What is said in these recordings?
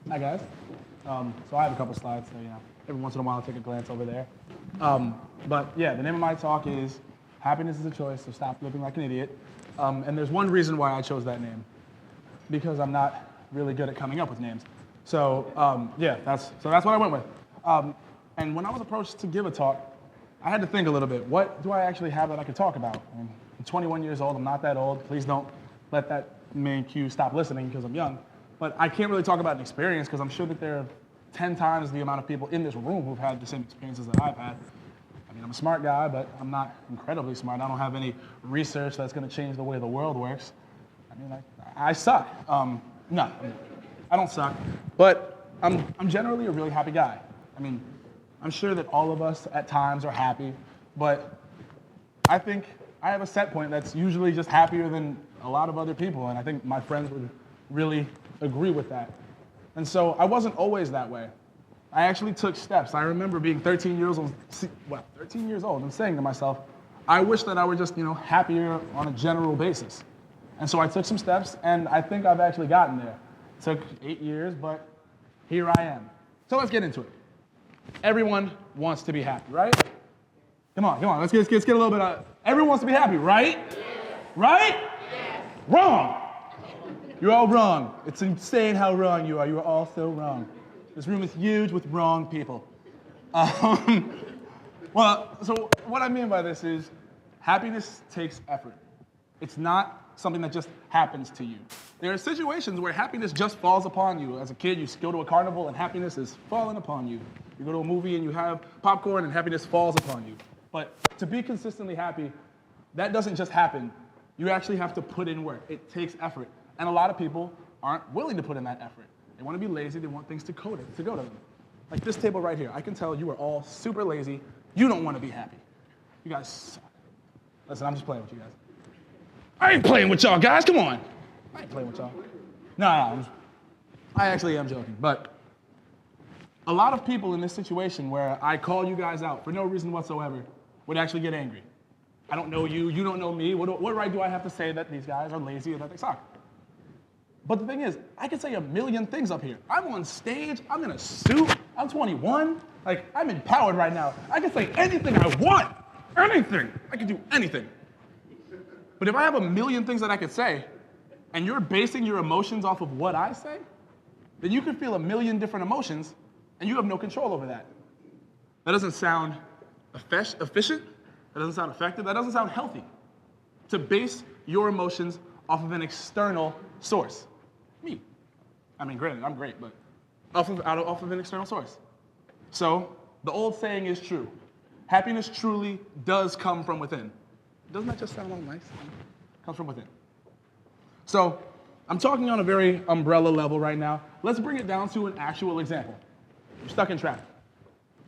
Hi guys. So I have a couple slides, so every once in a while I'll take a glance over there. But yeah, the name of my talk is Happiness is a Choice, so stop living like an idiot. And there's one reason why I chose that name, because I'm not really good at coming up with names. So yeah, that's what I went with. And when I was approached to give a talk, I had to think a little bit. What do I actually have that I could talk about? I'm 21 years old. I'm not that old. Please don't let that make you stop listening because I'm young. But I can't really talk about an experience because I'm sure that there are 10 times the amount of people in this room who've had the same experiences that I've had. I mean, I'm a smart guy, but I'm not incredibly smart. I don't have any research that's going to change the way the world works. I mean, I suck. No, I don't suck. But I'm generally a really happy guy. I mean, I'm sure that all of us at times are happy, but I think I have a set point that's usually just happier than a lot of other people, and I think my friends would really agree with that. And so I wasn't always that way. I actually took steps. I remember being 13 years old and saying to myself, I wish that I were just, happier on a general basis. And so I took some steps, and I think I've actually gotten there. It took 8 years, but here I am. So let's get into it. Everyone wants to be happy, right? Come on. Let's get a little bit of, everyone wants to be happy, right? Yes. Right? Yes. Wrong. You're all wrong. It's insane how wrong you are. You are all so wrong. This room is huge with wrong people. Well, so what I mean by this is happiness takes effort. It's not something that just happens to you. There are situations where happiness just falls upon you. As a kid, you go to a carnival and happiness is falling upon you. You go to a movie and you have popcorn and happiness falls upon you. But to be consistently happy, that doesn't just happen. You actually have to put in work. It takes effort. And a lot of people aren't willing to put in that effort. They want to be lazy. They want things to go to them. Like this table right here. I can tell you are all super lazy. You don't want to be happy. You guys suck. Listen, I'm just playing with you guys. I ain't playing with y'all, guys. Come on. I ain't playing with y'all. No, I actually am joking. But a lot of people in this situation where I call you guys out for no reason whatsoever would actually get angry. I don't know you. You don't know me. What right do I have to say that these guys are lazy or that they suck? But the thing is, I can say a million things up here. I'm on stage. I'm in a suit. I'm 21. Like, I'm empowered right now. I can say anything I want. Anything. I can do anything. But if I have a million things that I could say, and you're basing your emotions off of what I say, then you can feel a million different emotions, and you have no control over that. That doesn't sound efficient. That doesn't sound effective. That doesn't sound healthy. To base your emotions off of an external source. Me. I mean, granted, I'm great, but off of an external source. So the old saying is true. Happiness truly does come from within. Doesn't that just sound all nice? It comes from within. So I'm talking on a very umbrella level right now. Let's bring it down to an actual example. You're stuck in traffic.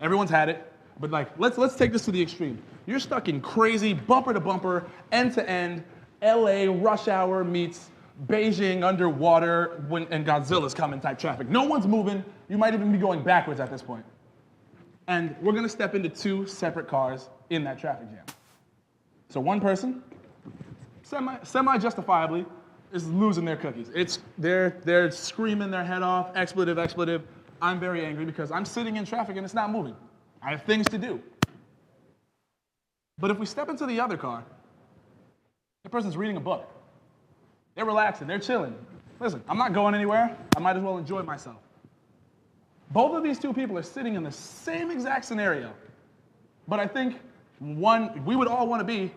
Everyone's had it, but let's take this to the extreme. You're stuck in crazy bumper to bumper, end to end, LA rush hour meets Beijing underwater and Godzilla's coming type traffic. No one's moving. You might even be going backwards at this point. And we're going to step into two separate cars in that traffic jam. So one person, semi-justifiably, is losing their cookies. They're screaming their head off, expletive. I'm very angry because I'm sitting in traffic and it's not moving. I have things to do. But if we step into the other car, the person's reading a book. They're relaxing, they're chilling. Listen, I'm not going anywhere. I might as well enjoy myself. Both of these two people are sitting in the same exact scenario. But I think we would all want to be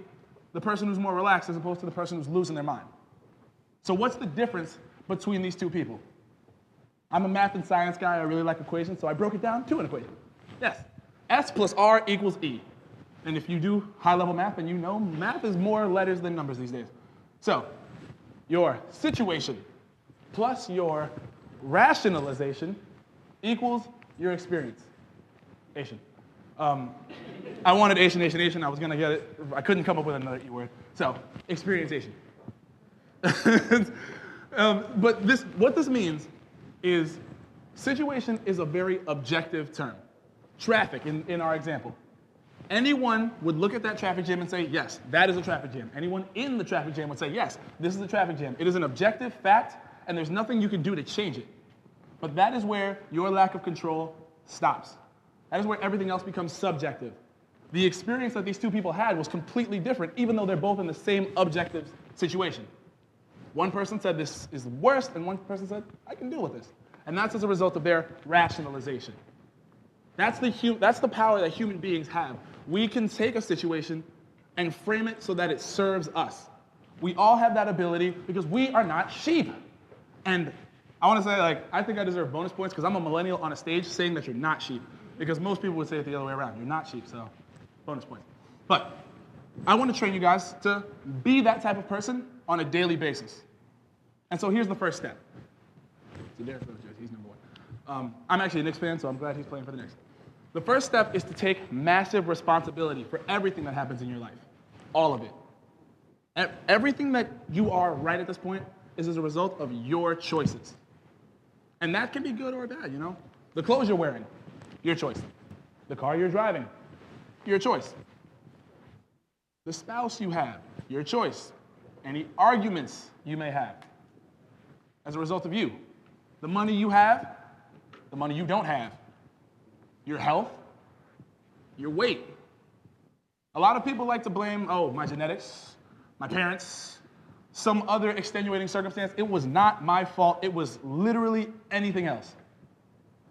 the person who's more relaxed as opposed to the person who's losing their mind. So what's the difference between these two people? I'm a math and science guy. I really like equations, so I broke it down to an equation. Yes, S plus R equals E. And if you do high-level math, then you know math is more letters than numbers these days. So your situation plus your rationalization equals your experience. Asian. I wanted Asian. I was going to get it. I couldn't come up with another E word. So, experienceation. But what this means is situation is a very objective term. Traffic, in our example. Anyone would look at that traffic jam and say, yes, that is a traffic jam. Anyone in the traffic jam would say, yes, this is a traffic jam. It is an objective fact, and there's nothing you can do to change it. But that is where your lack of control stops. That is where everything else becomes subjective. The experience that these two people had was completely different, even though they're both in the same objective situation. One person said this is the worst, and one person said, I can deal with this. And that's as a result of their rationalization. That's the power that human beings have. We can take a situation and frame it so that it serves us. We all have that ability because we are not sheep. And I want to say, I think I deserve bonus points because I'm a millennial on a stage saying that you're not sheep. Because most people would say it the other way around. You're not sheep, so bonus points. But I want to train you guys to be that type of person on a daily basis. And so here's the first step. So Derek knows he's number one. I'm actually a Knicks fan, so I'm glad he's playing for the Knicks. The first step is to take massive responsibility for everything that happens in your life. All of it. Everything that you are right at this point is as a result of your choices. And that can be good or bad, you know? The clothes you're wearing, your choice. The car you're driving, your choice. The spouse you have, your choice. Any arguments you may have, as a result of you. The money you have, the money you don't have. Your health, your weight. A lot of people like to blame, my genetics, my parents, some other extenuating circumstance. It was not my fault. It was literally anything else.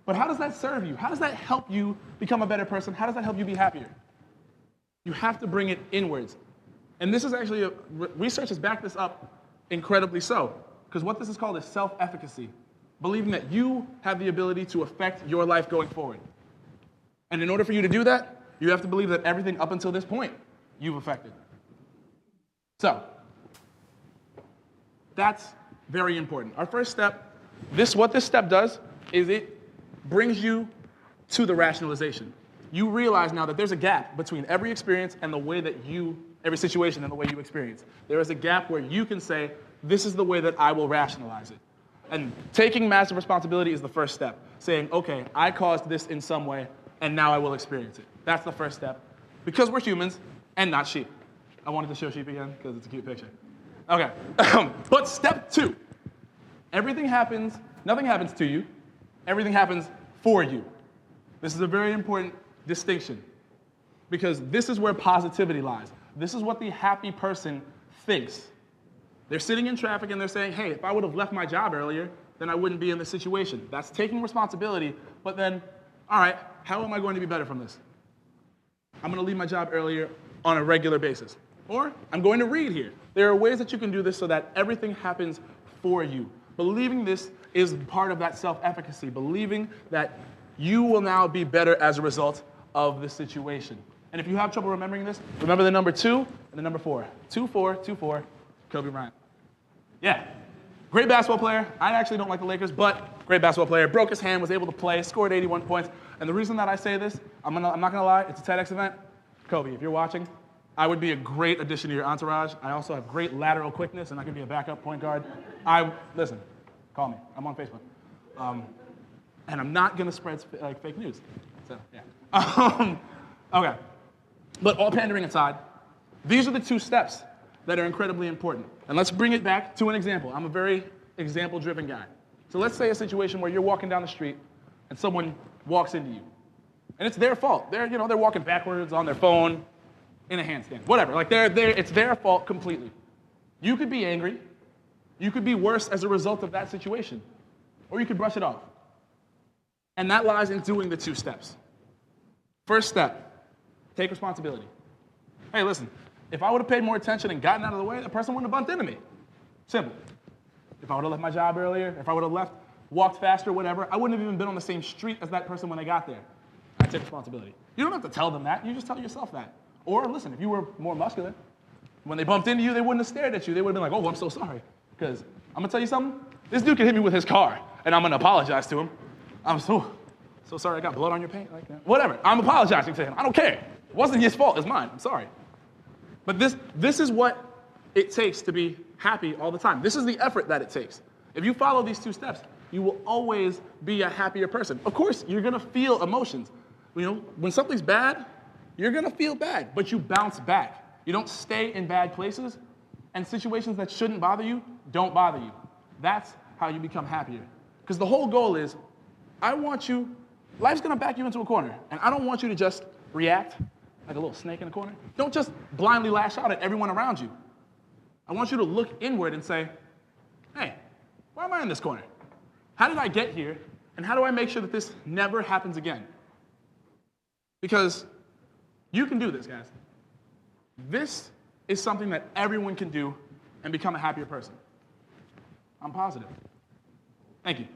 But how does that serve you? How does that help you become a better person? How does that help you be happier? You have to bring it inwards. And this is actually, research has backed this up incredibly so. Because what this is called is self-efficacy. Believing that you have the ability to affect your life going forward. And in order for you to do that, you have to believe that everything up until this point you've affected. So, that's very important. Our first step, what this step does is it brings you to the rationalization. You realize now that there's a gap between every experience and the way that every situation and the way you experience. There is a gap where you can say, this is the way that I will rationalize it. And taking massive responsibility is the first step. Saying, okay, I caused this in some way, and now I will experience it. That's the first step. Because we're humans and not sheep. I wanted to show sheep again because it's a cute picture. Okay, but step 2. Nothing happens to you. Everything happens for you. This is a very important distinction because this is where positivity lies. This is what the happy person thinks. They're sitting in traffic and they're saying, hey, if I would have left my job earlier, then I wouldn't be in this situation. That's taking responsibility, but then, all right, how am I going to be better from this? I'm going to leave my job earlier on a regular basis. Or I'm going to read here. There are ways that you can do this so that everything happens for you. Believing this is part of that self-efficacy, believing that you will now be better as a result of the situation. And if you have trouble remembering this, remember the number 2 and the number 4. 2-4, 2-4, Kobe Bryant. Yeah, great basketball player. I actually don't like the Lakers, but great basketball player. Broke his hand, was able to play, scored 81 points. And the reason that I say this, I'm not gonna lie, it's a TEDx event. Kobe, if you're watching, I would be a great addition to your entourage. I also have great lateral quickness, and I can be a backup point guard. Listen, call me. I'm on Facebook. And I'm not gonna spread fake news. So, yeah. Okay, but all pandering aside, these are the 2 steps that are incredibly important. And let's bring it back to an example. I'm a very example-driven guy. So let's say a situation where you're walking down the street and someone walks into you. And it's their fault. They're walking backwards on their phone in a handstand. Whatever. It's their fault completely. You could be angry. You could be worse as a result of that situation. Or you could brush it off. And that lies in doing the 2 steps. First step, take responsibility. Hey, listen. If I would have paid more attention and gotten out of the way, that person wouldn't have bumped into me. Simple. If I would have left my job earlier, if I would have walked faster, whatever, I wouldn't have even been on the same street as that person when I got there. I take responsibility. You don't have to tell them that. You just tell yourself that. Or listen, if you were more muscular, when they bumped into you, they wouldn't have stared at you. They would have been like, oh, I'm so sorry. Because I'm going to tell you something. This dude can hit me with his car, and I'm going to apologize to him. I'm so sorry I got blood on your paint. Whatever. I'm apologizing to him. I don't care. It wasn't his fault. It's mine. I'm sorry. But this is what it takes to be happy all the time. This is the effort that it takes. If you follow these 2 steps, you will always be a happier person. Of course, you're going to feel emotions. When something's bad, you're going to feel bad, but you bounce back. You don't stay in bad places, and situations that shouldn't bother you don't bother you. That's how you become happier. Because the whole goal is, life's gonna back you into a corner, and I don't want you to just react like a little snake in a corner. Don't just blindly lash out at everyone around you. I want you to look inward and say, hey, why am I in this corner? How did I get here? And how do I make sure that this never happens again? Because you can do this, guys. This is something that everyone can do and become a happier person. I'm positive. Thank you.